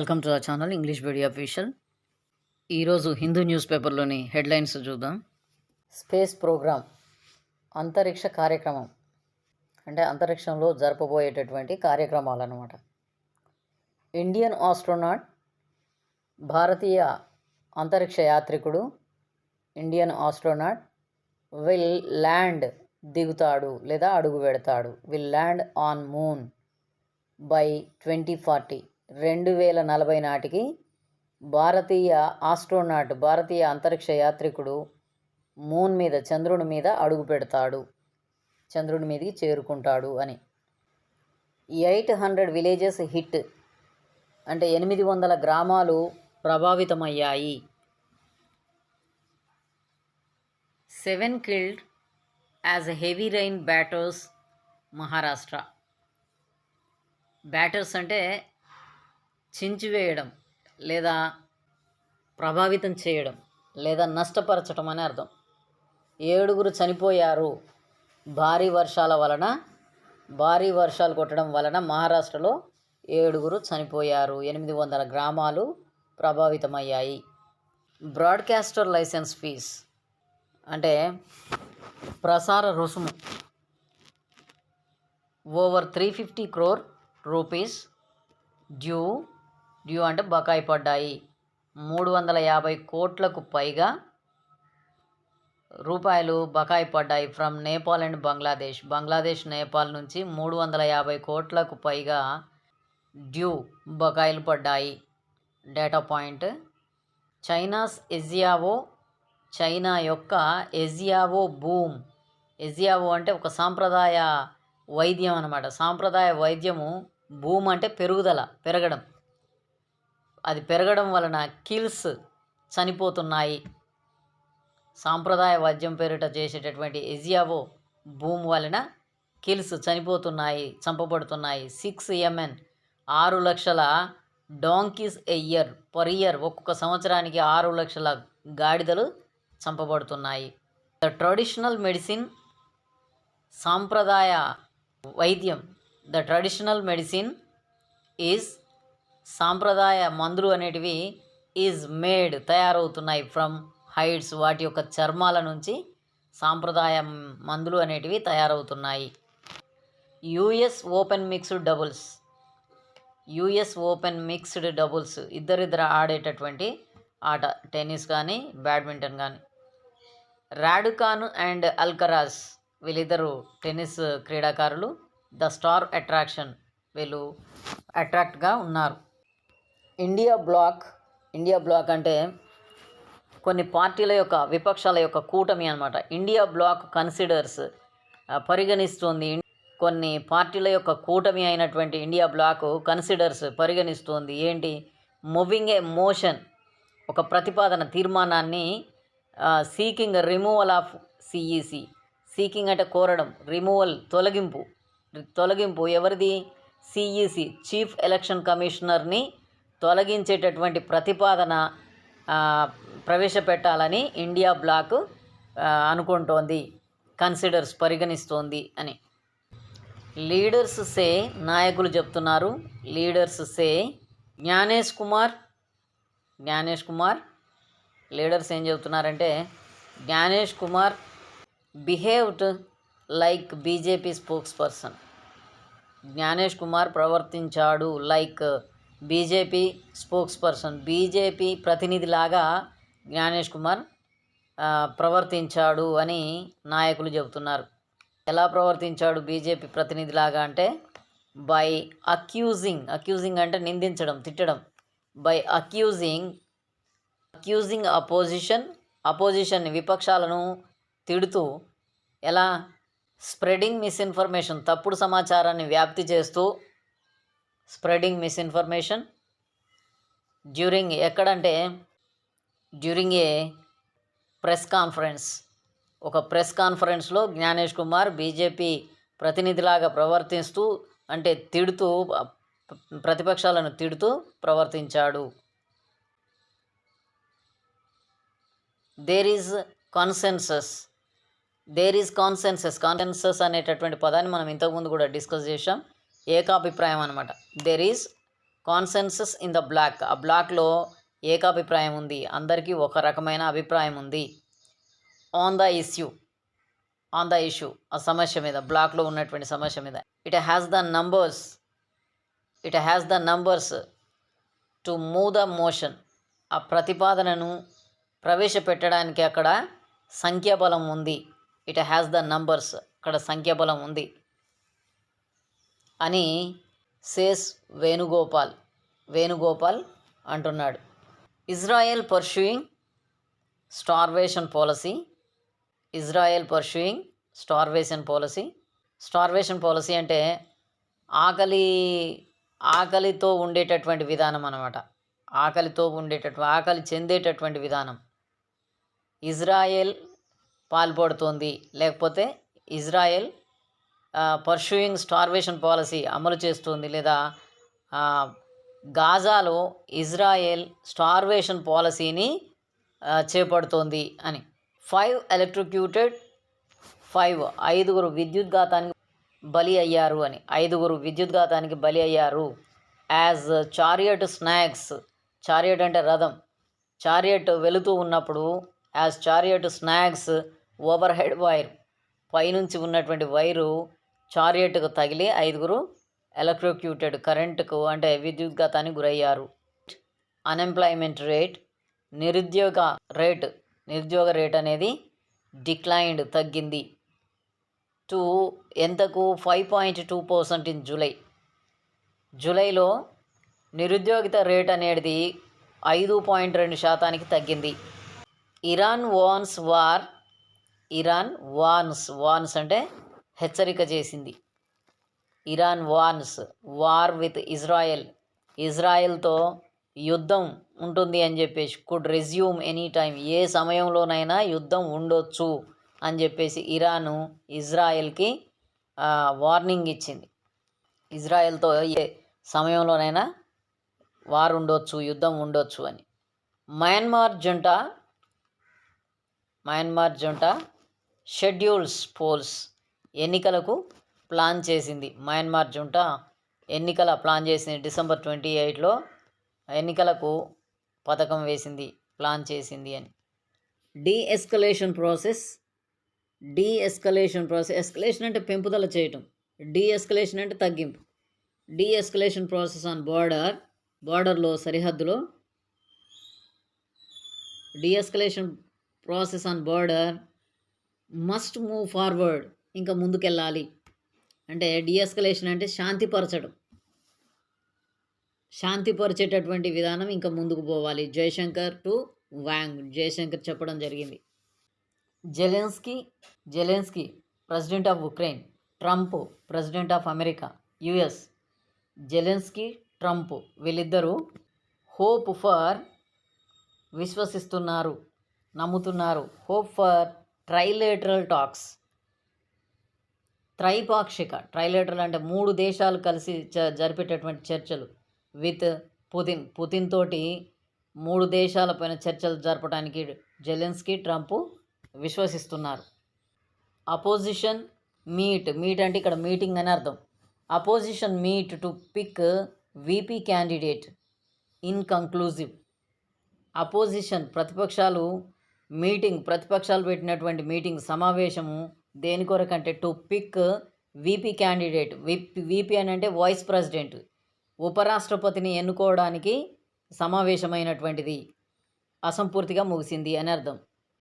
Welcome to our channel English video official. ఈరోజు Hindu news పేపర్లోని headlines చూద్దాం. Space program, అంతరిక్ష కార్యక్రమం అంటే అంతరిక్షంలో జరపబోయేటటువంటి కార్యక్రమాలు అన్నమాట. ఇండియన్ ఆస్ట్రోనాట్, భారతీయ అంతరిక్ష యాత్రికుడు ఇండియన్ ఆస్ట్రోనాట్ విల్ ల్యాండ్, దిగుతాడు లేదా అడుగు పెడతాడు. Will land on moon by 2040, 2040 నాటికి భారతీయ ఆస్ట్రోనాట్, భారతీయ అంతరిక్ష యాత్రికుడు మూన్ మీద, చంద్రుని మీద అడుగు పెడతాడు, చంద్రుని మీదకి చేరుకుంటాడు అని. 800 విలేజెస్ హిట్ అంటే 800 గ్రామాలు ప్రభావితమయ్యాయి. 7 killed as heavy rain batters Maharashtra. Batters అంటే చించివేయడం లేదా ప్రభావితం చేయడం లేదా నష్టపరచడం అని అర్థం. 7 చనిపోయారు భారీ వర్షాలు కొట్టడం వలన మహారాష్ట్రలో 7 చనిపోయారు. 800 గ్రామాలు ప్రభావితమయ్యాయి. బ్రాడ్కాస్టర్ లైసెన్స్ ఫీజ్ అంటే ప్రసార రుసుము ఓవర్ 350 crore రూపీస్ డ్యూ అంటే బకాయి పడ్డాయి. 350 కోట్లకు పైగా రూపాయలు బకాయి పడ్డాయి ఫ్రమ్ నేపాల్ అండ్ బంగ్లాదేశ్ నేపాల్ నుంచి 350 కోట్లకు పైగా డ్యూ బకాయిలు పడ్డాయి. డేటా పాయింట్, చైనా యొక్క ఎజియావో బూమ్. ఎజియావో అంటే ఒక సాంప్రదాయ వైద్యం అన్నమాట. సాంప్రదాయ వైద్యము, బూమ్ అంటే పెరగడం. అది పెరగడం వలన కిల్స్, చనిపోతున్నాయి. సాంప్రదాయ వైద్యం పేరిట చేసేటటువంటి ఎజియావో బూమ్ వలన కిల్స్, చనిపోతున్నాయి, చంపబడుతున్నాయి. 6 MN 6 లక్షల డాంకీస్ పర్ ఇయర్, ఒక్కొక్క సంవత్సరానికి 6 లక్షల గాడిదలు చంపబడుతున్నాయి. ద ట్రెడిషనల్ మెడిసిన్, సాంప్రదాయ వైద్యం, ద ట్రెడిషనల్ మెడిసిన్ ఈజ్, సాంప్రదాయ మందులు అనేటివి ఈజ్ మేడ్, తయారవుతున్నాయి ఫ్రమ్ హైడ్స్, వాటి యొక్క చర్మాల నుంచి సాంప్రదాయ మందులు అనేటివి తయారవుతున్నాయి. యుఎస్ ఓపెన్ మిక్స్డ్ డబుల్స్ ఇద్దరిద్దరు ఆడేటటువంటి ఆట, టెన్నిస్ కానీ బ్యాడ్మింటన్ కానీ. రాడుకాను అండ్ అల్కరాజ్ వీళ్ళిద్దరు టెన్నిస్ క్రీడాకారులు. ద స్టార్ అట్రాక్షన్, వీళ్ళు అట్రాక్ట్గా ఉన్నారు. ఇండియా బ్లాక్ అంటే కొన్ని పార్టీల యొక్క, విపక్షాల యొక్క కూటమి అన్నమాట. ఇండియా బ్లాక్ కన్సిడర్స్, పరిగణిస్తుంది, కొన్ని పార్టీల యొక్క కూటమి అయినటువంటి ఇండియా బ్లాక్ పరిగణిస్తుంది ఏంటి, మూవింగ్ ఏ మోషన్, ఒక ప్రతిపాదన, తీర్మానాన్ని, seeking removal of CEC. Seeking అంటే కోరడం, రిమూవల్ తొలగింపు ఎవరిది, సిఈసి చీఫ్ ఎలక్షన్ కమిషనర్ని తొలగించేటటువంటి ప్రతిపాదన ప్రవేశపెట్టాలని ఇండియా బ్లాక్ అనుకుంటోంది, పరిగణిస్తోంది అని. లీడర్స్ సే, నాయకులు చెప్తున్నారు, leaders say. Gyanesh Kumar leaders ఏం చెబుతున్నారంటే, Gyanesh Kumar behaved like BJP spokesperson. Gyanesh Kumar ప్రవర్తించాడు like BJP spokesperson, BJP ప్రతినిధిలాగా జ్ఞానేష్ కుమార్ ప్రవర్తించాడు అని నాయకులు చెబుతున్నారు. ఎలా ప్రవర్తించాడు బీజేపీ ప్రతినిధిలాగా అంటే, బై అక్యూజింగ్ అంటే నిందించడం, తిట్టడం. బై అక్యూజింగ్ అపోజిషన్ విపక్షాలను తిడుతూ, ఎలా, స్ప్రెడింగ్ మిస్ఇన్ఫర్మేషన్, తప్పుడు సమాచారాన్ని వ్యాప్తి చేస్తూ, స్ప్రెడింగ్ మిస్ఇన్ఫర్మేషన్ డ్యూరింగ్, ఎక్కడంటే డ్యూరింగ్ ఏ ప్రెస్ కాన్ఫరెన్స్, ఒక ప్రెస్ కాన్ఫరెన్స్లో జ్ఞానేష్ కుమార్ బీజేపీ ప్రతినిధిలాగా ప్రవర్తిస్తూ, అంటే తిడుతూ, ప్రతిపక్షాలను తిడుతూ ప్రవర్తించాడు. దేర్ ఈజ్ కాన్సెన్సస్ అనేటటువంటి పదాన్ని మనం ఇంతకుముందు కూడా డిస్కస్ చేసాం. ఏకాభిప్రాయం అనమాట. There is consensus in the block, ఆ బ్లాక్లో ఏకాభిప్రాయం ఉంది, అందరికీ ఒక రకమైన అభిప్రాయం ఉంది. On the issue, on the issue, ఆ సమస్య మీద, బ్లాక్లో ఉన్నటువంటి సమస్య మీద. It has the numbers to move the motion, ఆ ప్రతిపాదనను ప్రవేశపెట్టడానికి అక్కడ సంఖ్యాబలం ఉంది. ఇట్ హ్యాస్ ద నంబర్స్, అక్కడ సంఖ్యాబలం ఉంది అని సేస్ వేణుగోపాల్ అంటున్నాడు. ఇజ్రాయెల్ పర్ష్యూయింగ్ స్టార్వేషన్ పాలసీ అంటే ఆకలితో ఉండేటటువంటి విధానం అన్నమాట. ఆకలి చెందేటటువంటి విధానం. ఇజ్రాయెల్ పాల్పడుతోంది, లేకపోతే ఇజ్రాయెల్ పర్ష్యూయింగ్ స్టార్వేషన్ పాలసీ అమలు చేస్తుంది, లేదా గాజాలో ఇజ్రాయెల్ స్టార్వేషన్ పాలసీని చేపడుతోంది అని. 5 విద్యుద్ఘాతానికి బలి అయ్యారు అని. 5 విద్యుద్ఘాతానికి బలి అయ్యారు. యాజ్ చారియట్ అంటే రథం, చారియట్ వెళుతూ ఉన్నప్పుడు as chariot snags overhead wire, పైనుంచి ఉన్నటువంటి వైరు చారియట్కు తగిలి 5 ఎలక్ట్రోక్యూటెడ్, కరెంటుకు అంటే విద్యుద్ఘాతానికి గురయ్యారు. అన్ఎంప్లాయ్మెంట్ రేట్, నిరుద్యోగ రేట్ అనేది డిక్లైన్డ్, తగ్గింది. టు ఎంతకు 5.2% ఇన్ జూలైలో నిరుద్యోగిత రేట్ అనేది 5.2% తగ్గింది. ఇరాన్ వార్న్స్ అంటే హెచ్చరిక చేసింది. ఇరాన్ వార్ విత్ ఇజ్రాయెల్తో యుద్ధం ఉంటుంది అని చెప్పేసి, కుడ్ రెజ్యూమ్ ఎనీ టైం, ఏ సమయంలోనైనా యుద్ధం ఉండొచ్చు అని చెప్పేసి ఇరాను ఇజ్రాయెల్కి వార్నింగ్ ఇచ్చింది. ఇజ్రాయెల్తో ఏ సమయంలోనైనా వార్ ఉండొచ్చు, యుద్ధం ఉండొచ్చు అని. మయన్మార్ జంట షెడ్యూల్స్ పోల్స్, ఎన్నికలకు ప్లాన్ చేసింది. మయన్మార్ జంట ఎన్నికల ప్లాన్ చేసింది. డిసెంబర్ 28లో ఎన్నికలకు పథకం వేసింది, ప్లాన్ చేసింది అని. ఎస్కలేషన్ ప్రాసెస్, ఎస్కలేషన్ అంటే పెంపుదల చేయటం, ఎస్కలేషన్ అంటే తగ్గింపు. ఎస్కలేషన్ ప్రాసెస్ ఆన్ బార్డర్లో, సరిహద్దులో. Escalation process on border must move forward, ఇంకా ముందుకెళ్ళాలి. అంటే ఎస్కలేషన్ అంటే శాంతిపరిచేటటువంటి విధానం, ఇంకా ముందుకు పోవాలి. జయశంకర్ చెప్పడం జరిగింది. Zelensky president of Ukraine, Trump president of America US. Zelensky, Trump వీళ్ళిద్దరూ హోప్ ఫర్ నమ్ముతున్నారు. Hope for trilateral talks, trilateral అంటే 3 దేశాలు కలిసి జరిపేటటువంటి చర్చలు. విత్ పుతిన్ తోటి 3 దేశాలపైన చర్చలు జరపడానికి జెలెన్స్కీ, ట్రంప్ విశ్వసిస్తున్నారు. అపోజిషన్ మీట్ అంటే ఇక్కడ మీటింగ్ అని అర్థం. Opposition meet to pick VP candidate inconclusive. Opposition ప్రతిపక్షాలు పెట్టినటువంటి మీటింగ్, సమావేశము దేని కొరకంటే to pick VP candidate. VP అని అంటే వైస్ ప్రెసిడెంట్, ఉపరాష్ట్రపతిని ఎన్నుకోవడానికి సమావేశమైనటువంటిది, అసంపూర్తిగా ముగిసింది అని అర్థం.